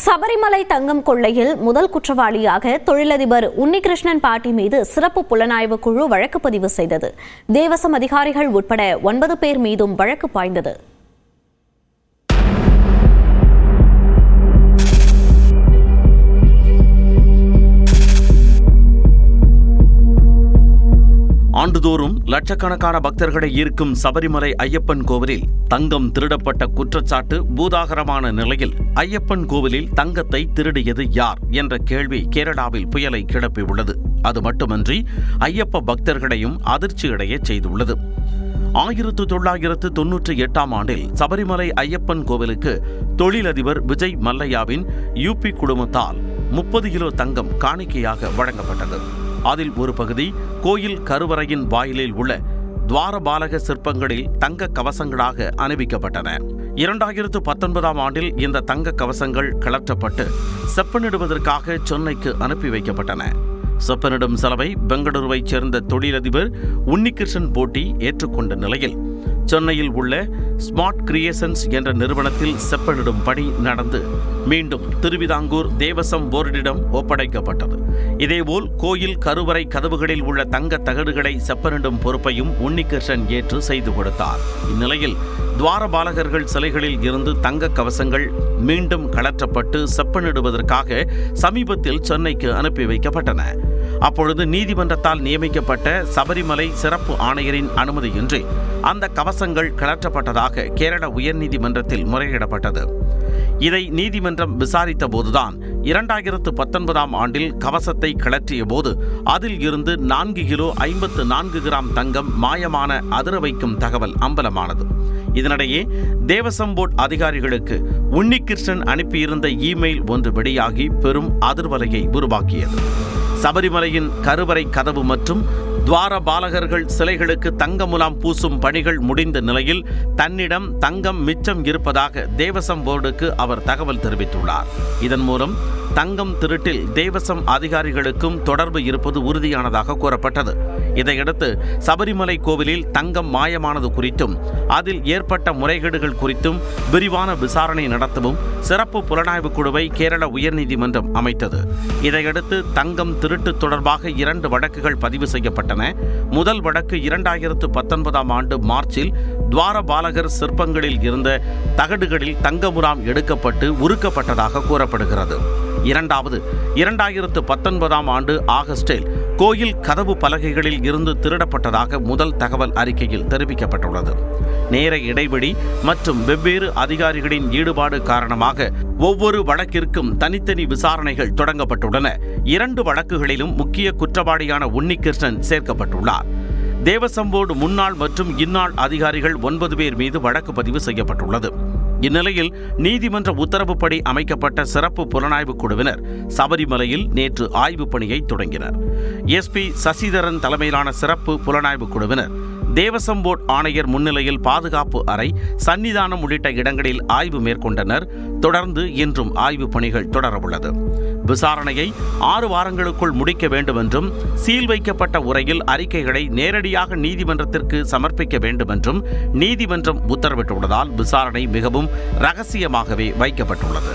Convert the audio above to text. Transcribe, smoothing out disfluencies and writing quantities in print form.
சபரிமலை தங்கம் கொள்ளையில் முதல் குற்றவாளியாக தொழிலதிபர் உன்னிகிருஷ்ணன் பாட்டி மீது சிறப்பு புலனாய்வு குழு வழக்கு பதிவு செய்தது. தேவசம் அதிகாரிகள் உட்பட 9 பேர் மீதும் வழக்கு பாய்ந்தது. ஆண்டுதோறும் லட்சக்கணக்கான பக்தர்களை ஈர்க்கும் சபரிமலை ஐயப்பன் கோவிலில் தங்கம் திருடப்பட்ட குற்றச்சாட்டு பூதாகரமான நிலையில் ஐயப்பன் கோவிலில் தங்கத்தை திருடியது யார் என்ற கேள்வி கேரளாவில் புயலை கிளப்பியுள்ளது. அது மட்டுமன்றி ஐயப்ப பக்தர்களையும் அதிர்ச்சியடைய செய்துள்ளது. 1998ஆம் ஆண்டில் சபரிமலை ஐயப்பன் கோவிலுக்கு தொழிலதிபர் விஜய் மல்லையாவின் யூபி குடும்பத்தால் 30 கிலோ தங்கம் காணிக்கையாக வழங்கப்பட்டது. அதில் ஒரு பகுதி கோயில் கருவறையின் வாயிலில் உள்ள துவாரபாலக சிற்பங்களில் தங்க கவசங்களாக அணிவிக்கப்பட்டன. 2019ஆம் ஆண்டில் இந்த தங்க கவசங்கள் கலற்றப்பட்டு செப்பனிடுவதற்காக சென்னைக்கு அனுப்பி வைக்கப்பட்டன. செப்பனிடும் செலவை பெங்களூருவைச் சேர்ந்த தொழிலதிபர் உன்னிகிருஷ்ணன் போட்டி ஏற்றுக்கொண்ட நிலையில் சென்னையில் உள்ள ஸ்மார்ட் கிரியேஷன்ஸ் என்ற நிறுவனத்தில் செப்பனிடும் பணி நடந்து மீண்டும் திருவிதாங்கூர் தேவசம் போர்டிடம் ஒப்படைக்கப்பட்டது. இதேபோல் கோயில் கருவறை கதவுகளில் உள்ள தங்க தகடுகளை செப்பனிடும் பொறுப்பையும் உன்னிகிருஷ்ணன் ஏற்று செய்து கொடுத்தார். இந்நிலையில் துவாரபாலகர்கள் சிலைகளில் இருந்து தங்க கவசங்கள் மீண்டும் கலற்றப்பட்டு செப்பனிடுவதற்காக சமீபத்தில் சென்னைக்கு அனுப்பி வைக்கப்பட்டன. அப்பொழுது நீதிமன்றத்தால் நியமிக்கப்பட்ட சபரிமலை சிறப்பு ஆணையரின் அனுமதியின்றி அந்த கவசங்கள் கலற்றப்பட்டதாக கேரள உயர்நீதிமன்றத்தில் முறையிடப்பட்டது. இதை நீதிமன்றம் விசாரித்த போதுதான் 2019ஆம் ஆண்டில் கவசத்தை கலற்றிய போது அதில் இருந்து 4 கிலோ 54 கிராம் தங்கம் மாயமான அதிர வைக்கும் தகவல் அம்பலமானது. இதனிடையே தேவசம் போர்டு அதிகாரிகளுக்கு உன்னிகிருஷ்ணன் அனுப்பியிருந்த இமெயில் ஒன்று வெளியாகி பெரும் அதிர்வலையை உருவாக்கியது. சபரிமலையின் கருவறை கதவு மற்றும் துவாரபாலகர்கள் சிலைகளுக்கு தங்க முலாம் பூசும் பணிகள் முடிந்த நிலையில் தன்னிடம் தங்கம் மிச்சம் இருப்பதாக தேவசம் போர்டுக்கு அவர் தகவல் தெரிவித்துள்ளார். இதன் மூலம் தங்கம் திருட்டில் தேவசம் அதிகாரிகளுக்கும் தொடர்பு இருப்பது உறுதியானதாக கூறப்பட்டது. இதையடுத்து சபரிமலை கோவிலில் தங்கம் மாயமானது குறித்தும் அதில் ஏற்பட்ட முறைகேடுகள் குறித்தும் விரிவான விசாரணை நடத்தவும் சிறப்பு புலனாய்வு குழுவை கேரள உயர்நீதிமன்றம் அமைத்தது. இதையடுத்து தங்கம் திருட்டு தொடர்பாக 2 வழக்குகள் பதிவு செய்யப்பட்டன. முதல் வழக்கு 2019ஆம் ஆண்டு மார்ச்சில் துவாரபாலகர் சிற்பங்களில் இருந்த தகடுகளில் தங்க முலாம் எடுக்கப்பட்டு உருக்கப்பட்டதாக கூறப்படுகிறது. இரண்டாவது 2019ஆம் ஆண்டு ஆகஸ்டில் கோயில் கதவு பலகைகளில் இருந்து திருடப்பட்டதாக முதல் தகவல் அறிக்கையில் தெரிவிக்கப்பட்டுள்ளது. நேர இடைவெளி மற்றும் வெவ்வேறு அதிகாரிகளின் ஈடுபாடு காரணமாக ஒவ்வொரு வழக்கிற்கும் தனித்தனி விசாரணைகள் தொடங்கப்பட்டுள்ளன. 2 வழக்குகளிலும் முக்கிய குற்றவாளியான உன்னிகிருஷ்ணன் சேர்க்கப்பட்டுள்ளார். தேவசம் போர்டு முன்னாள் மற்றும் இந்நாள் அதிகாரிகள் 9 பேர் மீது வழக்கு பதிவு செய்யப்பட்டுள்ளது. இந்நிலையில் நீதிமன்ற உத்தரவுப்படி அமைக்கப்பட்ட சிறப்பு புலனாய்வு குழுவினர் சபரிமலையில் நேற்று ஆய்வு பணியை தொடங்கினர். எஸ்பி சசிதரன் தலைமையிலான சிறப்பு புலனாய்வு குழுவினர் தேவசம் போர்டு ஆணையர் முன்னிலையில் பாதுகாப்பு அறை, சன்னிதானம் உள்ளிட்ட இடங்களில் ஆய்வு மேற்கொண்டனர். தொடர்ந்து இன்றும் ஆய்வு பணிகள் தொடரவுள்ளது. விசாரணையை 6 வாரங்களுக்குள் முடிக்க வேண்டும் என்றும் சீல் வைக்கப்பட்ட உரையில் அறிக்கைகளை நேரடியாக நீதிமன்றத்திற்கு சமர்ப்பிக்க வேண்டும் என்றும் நீதிமன்றம் உத்தரவிட்டுள்ளதால் விசாரணை மிகவும் ரகசியமாகவே வைக்கப்பட்டுள்ளது.